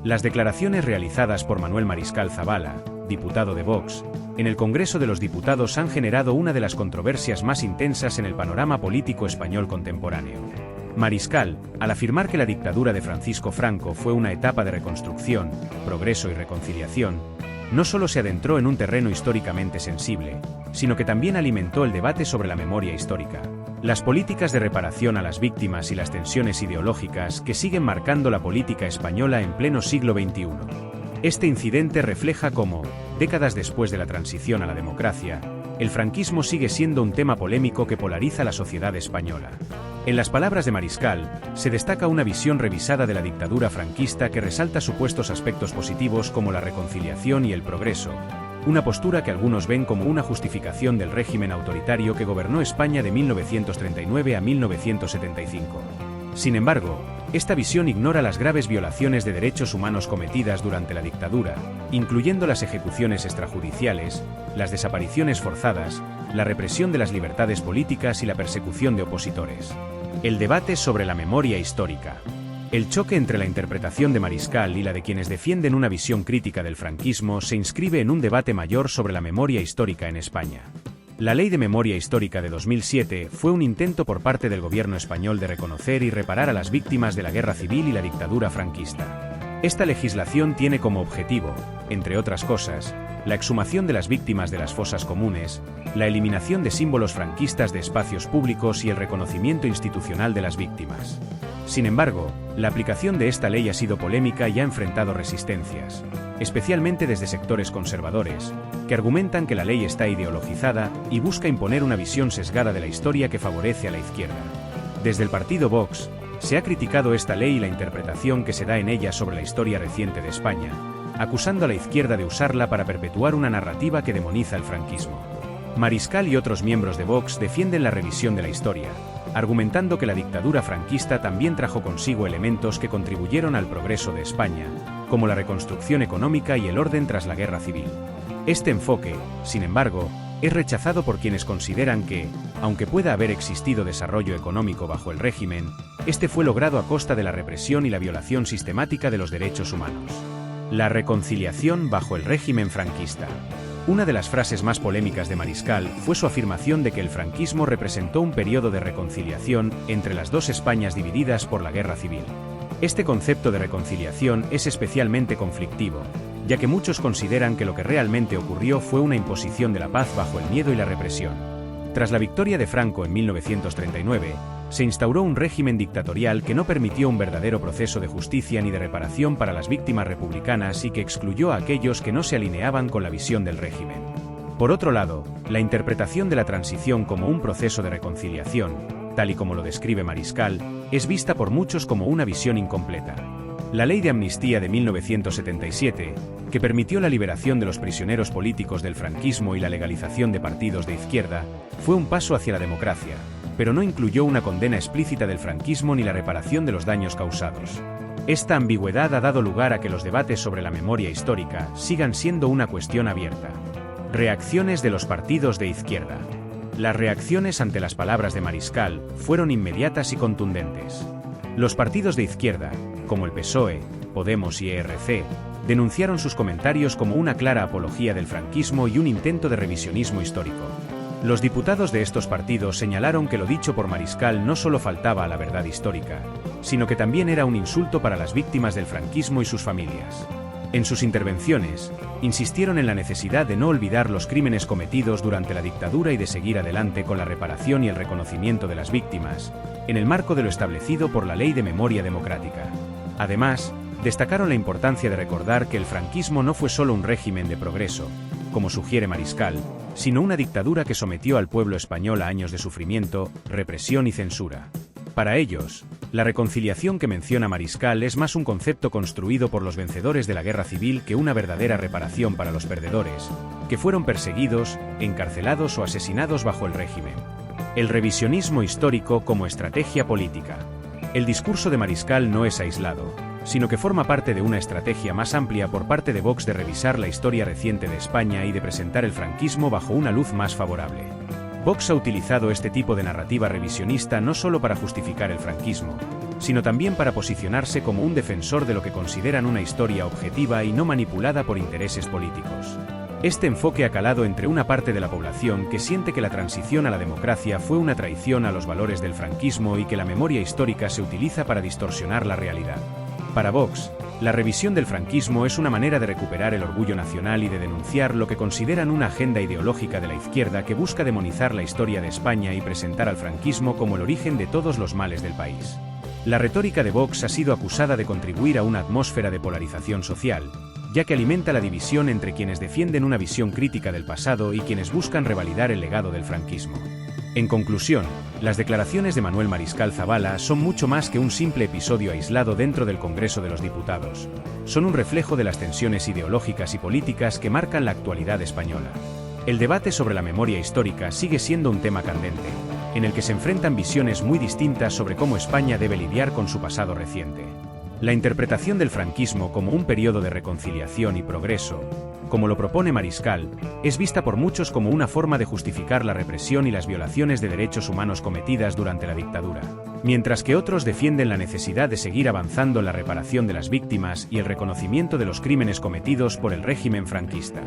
Las declaraciones realizadas por Manuel Mariscal Zavala, diputado de Vox, en el Congreso de los Diputados han generado una de las controversias más intensas en el panorama político español contemporáneo. Mariscal, al afirmar que la dictadura de Francisco Franco fue una etapa de reconstrucción, progreso y reconciliación, no solo se adentró en un terreno históricamente sensible, sino que también alimentó el debate sobre la memoria histórica, las políticas de reparación a las víctimas y las tensiones ideológicas que siguen marcando la política española en pleno siglo XXI. Este incidente refleja cómo, décadas después de la transición a la democracia, el franquismo sigue siendo un tema polémico que polariza la sociedad española. En las palabras de Mariscal, se destaca una visión revisada de la dictadura franquista que resalta supuestos aspectos positivos como la reconciliación y el progreso, una postura que algunos ven como una justificación del régimen autoritario que gobernó España de 1939 a 1975. Sin embargo, esta visión ignora las graves violaciones de derechos humanos cometidas durante la dictadura, incluyendo las ejecuciones extrajudiciales, las desapariciones forzadas, la represión de las libertades políticas y la persecución de opositores. El debate sobre la memoria histórica. El choque entre la interpretación de Mariscal y la de quienes defienden una visión crítica del franquismo se inscribe en un debate mayor sobre la memoria histórica en España. La Ley de Memoria Histórica de 2007 fue un intento por parte del gobierno español de reconocer y reparar a las víctimas de la guerra civil y la dictadura franquista. Esta legislación tiene como objetivo, entre otras cosas, la exhumación de las víctimas de las fosas comunes, la eliminación de símbolos franquistas de espacios públicos y el reconocimiento institucional de las víctimas. Sin embargo, la aplicación de esta ley ha sido polémica y ha enfrentado resistencias, especialmente desde sectores conservadores, que argumentan que la ley está ideologizada y busca imponer una visión sesgada de la historia que favorece a la izquierda. Desde el partido Vox, se ha criticado esta ley y la interpretación que se da en ella sobre la historia reciente de España, acusando a la izquierda de usarla para perpetuar una narrativa que demoniza el franquismo. Mariscal y otros miembros de Vox defienden la revisión de la historia, argumentando que la dictadura franquista también trajo consigo elementos que contribuyeron al progreso de España, como la reconstrucción económica y el orden tras la guerra civil. Este enfoque, sin embargo, es rechazado por quienes consideran que, aunque pueda haber existido desarrollo económico bajo el régimen, este fue logrado a costa de la represión y la violación sistemática de los derechos humanos. La reconciliación bajo el régimen franquista. Una de las frases más polémicas de Mariscal fue su afirmación de que el franquismo representó un periodo de reconciliación entre las dos Españas divididas por la guerra civil. Este concepto de reconciliación es especialmente conflictivo, ya que muchos consideran que lo que realmente ocurrió fue una imposición de la paz bajo el miedo y la represión. Tras la victoria de Franco en 1939, se instauró un régimen dictatorial que no permitió un verdadero proceso de justicia ni de reparación para las víctimas republicanas y que excluyó a aquellos que no se alineaban con la visión del régimen. Por otro lado, la interpretación de la transición como un proceso de reconciliación, tal y como lo describe Mariscal, es vista por muchos como una visión incompleta. La Ley de Amnistía de 1977, que permitió la liberación de los prisioneros políticos del franquismo y la legalización de partidos de izquierda, fue un paso hacia la democracia, pero no incluyó una condena explícita del franquismo ni la reparación de los daños causados. Esta ambigüedad ha dado lugar a que los debates sobre la memoria histórica sigan siendo una cuestión abierta. Reacciones de los partidos de izquierda. Las reacciones ante las palabras de Mariscal fueron inmediatas y contundentes. Los partidos de izquierda, como el PSOE, Podemos y ERC, denunciaron sus comentarios como una clara apología del franquismo y un intento de revisionismo histórico. Los diputados de estos partidos señalaron que lo dicho por Mariscal no solo faltaba a la verdad histórica, sino que también era un insulto para las víctimas del franquismo y sus familias. En sus intervenciones, insistieron en la necesidad de no olvidar los crímenes cometidos durante la dictadura y de seguir adelante con la reparación y el reconocimiento de las víctimas, en el marco de lo establecido por la Ley de Memoria Democrática. Además, destacaron la importancia de recordar que el franquismo no fue solo un régimen de progreso, como sugiere Mariscal, sino una dictadura que sometió al pueblo español a años de sufrimiento, represión y censura. Para ellos, la reconciliación que menciona Mariscal es más un concepto construido por los vencedores de la guerra civil que una verdadera reparación para los perdedores, que fueron perseguidos, encarcelados o asesinados bajo el régimen. El revisionismo histórico como estrategia política. El discurso de Mariscal no es aislado, sino que forma parte de una estrategia más amplia por parte de Vox de revisar la historia reciente de España y de presentar el franquismo bajo una luz más favorable. Vox ha utilizado este tipo de narrativa revisionista no solo para justificar el franquismo, sino también para posicionarse como un defensor de lo que consideran una historia objetiva y no manipulada por intereses políticos. Este enfoque ha calado entre una parte de la población que siente que la transición a la democracia fue una traición a los valores del franquismo y que la memoria histórica se utiliza para distorsionar la realidad. Para Vox, la revisión del franquismo es una manera de recuperar el orgullo nacional y de denunciar lo que consideran una agenda ideológica de la izquierda que busca demonizar la historia de España y presentar al franquismo como el origen de todos los males del país. La retórica de Vox ha sido acusada de contribuir a una atmósfera de polarización social, ya que alimenta la división entre quienes defienden una visión crítica del pasado y quienes buscan revalidar el legado del franquismo. En conclusión, las declaraciones de Manuel Mariscal Zavala son mucho más que un simple episodio aislado dentro del Congreso de los Diputados. Son un reflejo de las tensiones ideológicas y políticas que marcan la actualidad española. El debate sobre la memoria histórica sigue siendo un tema candente, en el que se enfrentan visiones muy distintas sobre cómo España debe lidiar con su pasado reciente. La interpretación del franquismo como un periodo de reconciliación y progreso, como lo propone Mariscal, es vista por muchos como una forma de justificar la represión y las violaciones de derechos humanos cometidas durante la dictadura, mientras que otros defienden la necesidad de seguir avanzando en la reparación de las víctimas y el reconocimiento de los crímenes cometidos por el régimen franquista.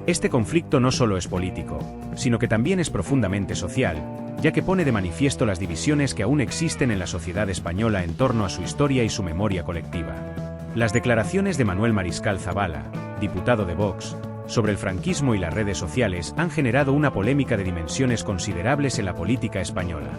Este conflicto no solo es político, sino que también es profundamente social, ya que pone de manifiesto las divisiones que aún existen en la sociedad española en torno a su historia y su memoria colectiva. Las declaraciones de Manuel Mariscal Zavala, diputado de Vox, sobre el franquismo y las redes sociales han generado una polémica de dimensiones considerables en la política española.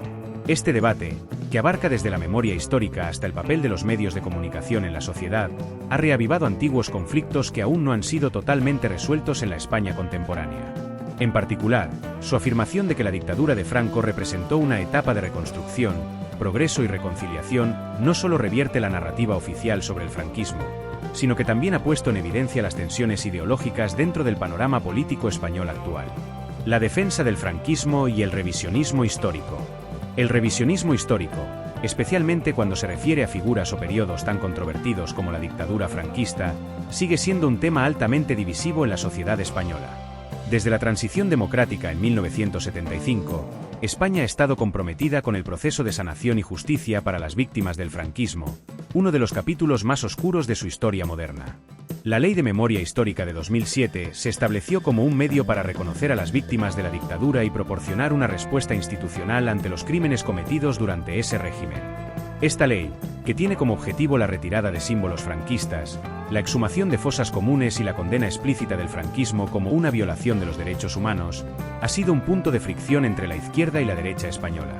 Este debate, que abarca desde la memoria histórica hasta el papel de los medios de comunicación en la sociedad, ha reavivado antiguos conflictos que aún no han sido totalmente resueltos en la España contemporánea. En particular, su afirmación de que la dictadura de Franco representó una etapa de reconstrucción, progreso y reconciliación no solo revierte la narrativa oficial sobre el franquismo, sino que también ha puesto en evidencia las tensiones ideológicas dentro del panorama político español actual. La defensa del franquismo y el revisionismo histórico. El revisionismo histórico, especialmente cuando se refiere a figuras o periodos tan controvertidos como la dictadura franquista, sigue siendo un tema altamente divisivo en la sociedad española. Desde la transición democrática en 1975, España ha estado comprometida con el proceso de sanación y justicia para las víctimas del franquismo, uno de los capítulos más oscuros de su historia moderna. La Ley de Memoria Histórica de 2007 se estableció como un medio para reconocer a las víctimas de la dictadura y proporcionar una respuesta institucional ante los crímenes cometidos durante ese régimen. Esta ley, que tiene como objetivo la retirada de símbolos franquistas, la exhumación de fosas comunes y la condena explícita del franquismo como una violación de los derechos humanos, ha sido un punto de fricción entre la izquierda y la derecha española.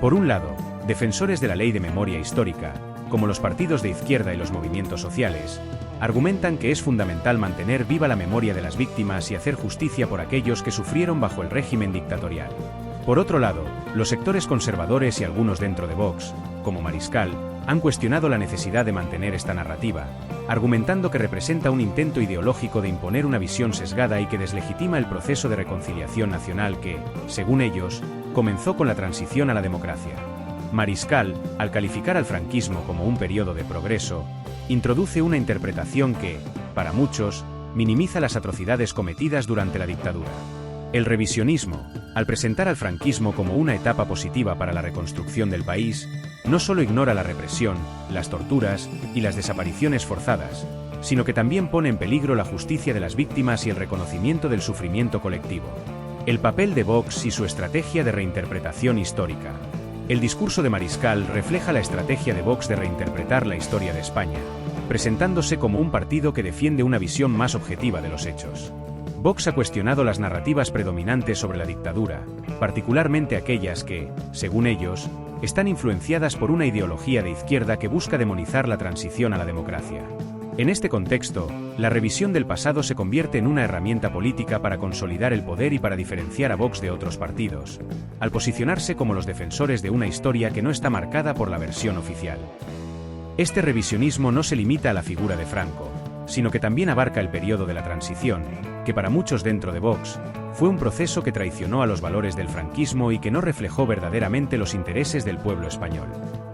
Por un lado, defensores de la Ley de Memoria Histórica, como los partidos de izquierda y los movimientos sociales, argumentan que es fundamental mantener viva la memoria de las víctimas y hacer justicia por aquellos que sufrieron bajo el régimen dictatorial. Por otro lado, los sectores conservadores y algunos dentro de Vox, como Mariscal, han cuestionado la necesidad de mantener esta narrativa, argumentando que representa un intento ideológico de imponer una visión sesgada y que deslegitima el proceso de reconciliación nacional que, según ellos, comenzó con la transición a la democracia. Mariscal, al calificar al franquismo como un periodo de progreso, introduce una interpretación que, para muchos, minimiza las atrocidades cometidas durante la dictadura. El revisionismo, al presentar al franquismo como una etapa positiva para la reconstrucción del país, no solo ignora la represión, las torturas y las desapariciones forzadas, sino que también pone en peligro la justicia de las víctimas y el reconocimiento del sufrimiento colectivo. El papel de Vox y su estrategia de reinterpretación histórica. El discurso de Mariscal refleja la estrategia de Vox de reinterpretar la historia de España, presentándose como un partido que defiende una visión más objetiva de los hechos. Vox ha cuestionado las narrativas predominantes sobre la dictadura, particularmente aquellas que, según ellos, están influenciadas por una ideología de izquierda que busca demonizar la transición a la democracia. En este contexto, la revisión del pasado se convierte en una herramienta política para consolidar el poder y para diferenciar a Vox de otros partidos, al posicionarse como los defensores de una historia que no está marcada por la versión oficial. Este revisionismo no se limita a la figura de Franco, sino que también abarca el periodo de la transición, que para muchos dentro de Vox, fue un proceso que traicionó a los valores del franquismo y que no reflejó verdaderamente los intereses del pueblo español.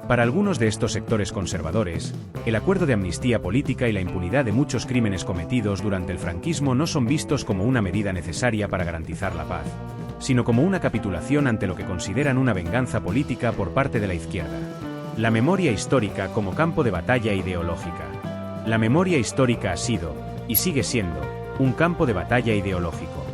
Para algunos de estos sectores conservadores, el acuerdo de amnistía política y la impunidad de muchos crímenes cometidos durante el franquismo no son vistos como una medida necesaria para garantizar la paz, sino como una capitulación ante lo que consideran una venganza política por parte de la izquierda. La memoria histórica como campo de batalla ideológica. La memoria histórica ha sido, y sigue siendo, un campo de batalla ideológico.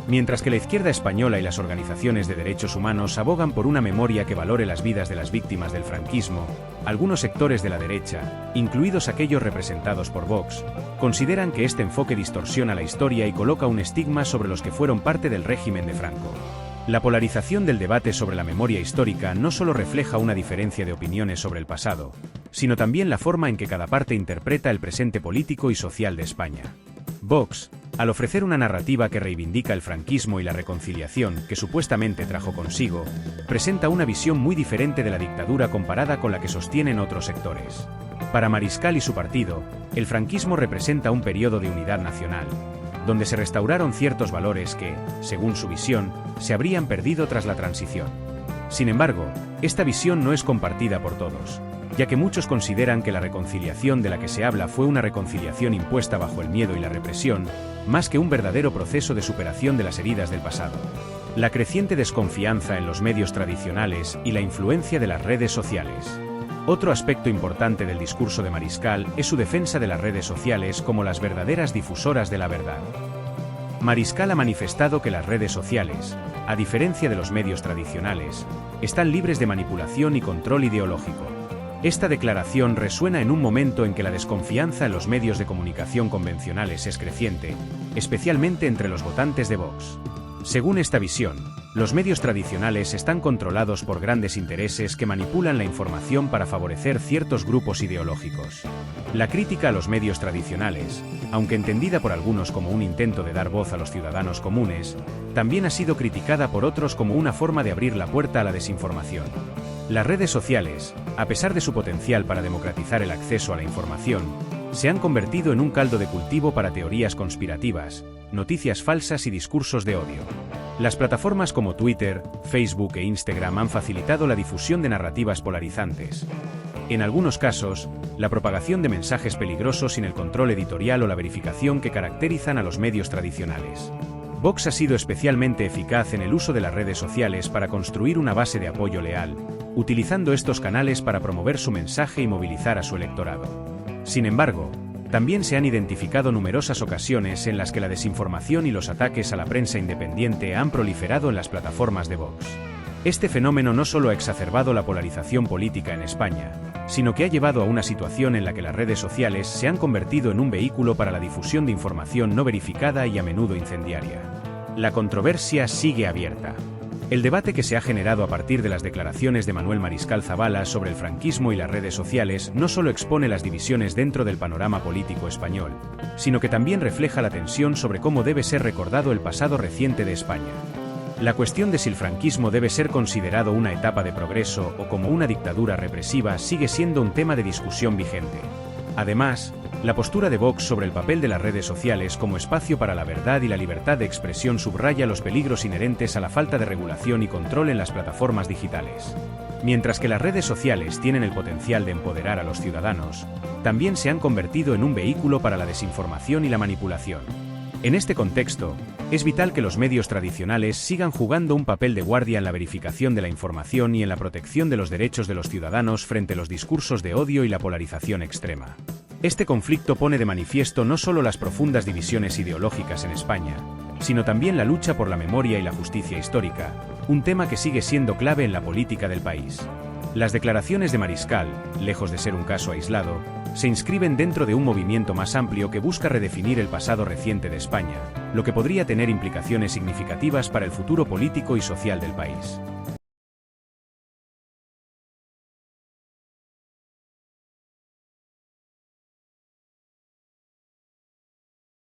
Mientras que la izquierda española y las organizaciones de derechos humanos abogan por una memoria que valore las vidas de las víctimas del franquismo, algunos sectores de la derecha, incluidos aquellos representados por Vox, consideran que este enfoque distorsiona la historia y coloca un estigma sobre los que fueron parte del régimen de Franco. La polarización del debate sobre la memoria histórica no solo refleja una diferencia de opiniones sobre el pasado, sino también la forma en que cada parte interpreta el presente político y social de España. Vox, al ofrecer una narrativa que reivindica el franquismo y la reconciliación que supuestamente trajo consigo, presenta una visión muy diferente de la dictadura comparada con la que sostienen otros sectores. Para Mariscal y su partido, el franquismo representa un periodo de unidad nacional, donde se restauraron ciertos valores que, según su visión, se habrían perdido tras la transición. Sin embargo, esta visión no es compartida por todos, ya que muchos consideran que la reconciliación de la que se habla fue una reconciliación impuesta bajo el miedo y la represión, más que un verdadero proceso de superación de las heridas del pasado. La creciente desconfianza en los medios tradicionales y la influencia de las redes sociales. Otro aspecto importante del discurso de Mariscal es su defensa de las redes sociales como las verdaderas difusoras de la verdad. Mariscal ha manifestado que las redes sociales, a diferencia de los medios tradicionales, están libres de manipulación y control ideológico. Esta declaración resuena en un momento en que la desconfianza en los medios de comunicación convencionales es creciente, especialmente entre los votantes de Vox. Según esta visión, los medios tradicionales están controlados por grandes intereses que manipulan la información para favorecer ciertos grupos ideológicos. La crítica a los medios tradicionales, aunque entendida por algunos como un intento de dar voz a los ciudadanos comunes, también ha sido criticada por otros como una forma de abrir la puerta a la desinformación. Las redes sociales, a pesar de su potencial para democratizar el acceso a la información, se han convertido en un caldo de cultivo para teorías conspirativas, noticias falsas y discursos de odio. Las plataformas como Twitter, Facebook e Instagram han facilitado la difusión de narrativas polarizantes. En algunos casos, la propagación de mensajes peligrosos sin el control editorial o la verificación que caracterizan a los medios tradicionales. Vox ha sido especialmente eficaz en el uso de las redes sociales para construir una base de apoyo leal, utilizando estos canales para promover su mensaje y movilizar a su electorado. Sin embargo, también se han identificado numerosas ocasiones en las que la desinformación y los ataques a la prensa independiente han proliferado en las plataformas de Vox. Este fenómeno no solo ha exacerbado la polarización política en España, sino que ha llevado a una situación en la que las redes sociales se han convertido en un vehículo para la difusión de información no verificada y a menudo incendiaria. La controversia sigue abierta. El debate que se ha generado a partir de las declaraciones de Manuel Mariscal Zavala sobre el franquismo y las redes sociales no solo expone las divisiones dentro del panorama político español, sino que también refleja la tensión sobre cómo debe ser recordado el pasado reciente de España. La cuestión de si el franquismo debe ser considerado una etapa de progreso o como una dictadura represiva sigue siendo un tema de discusión vigente. Además, la postura de Vox sobre el papel de las redes sociales como espacio para la verdad y la libertad de expresión subraya los peligros inherentes a la falta de regulación y control en las plataformas digitales. Mientras que las redes sociales tienen el potencial de empoderar a los ciudadanos, también se han convertido en un vehículo para la desinformación y la manipulación. En este contexto, es vital que los medios tradicionales sigan jugando un papel de guardia en la verificación de la información y en la protección de los derechos de los ciudadanos frente a los discursos de odio y la polarización extrema. Este conflicto pone de manifiesto no solo las profundas divisiones ideológicas en España, sino también la lucha por la memoria y la justicia histórica, un tema que sigue siendo clave en la política del país. Las declaraciones de Mariscal, lejos de ser un caso aislado, se inscriben dentro de un movimiento más amplio que busca redefinir el pasado reciente de España, lo que podría tener implicaciones significativas para el futuro político y social del país.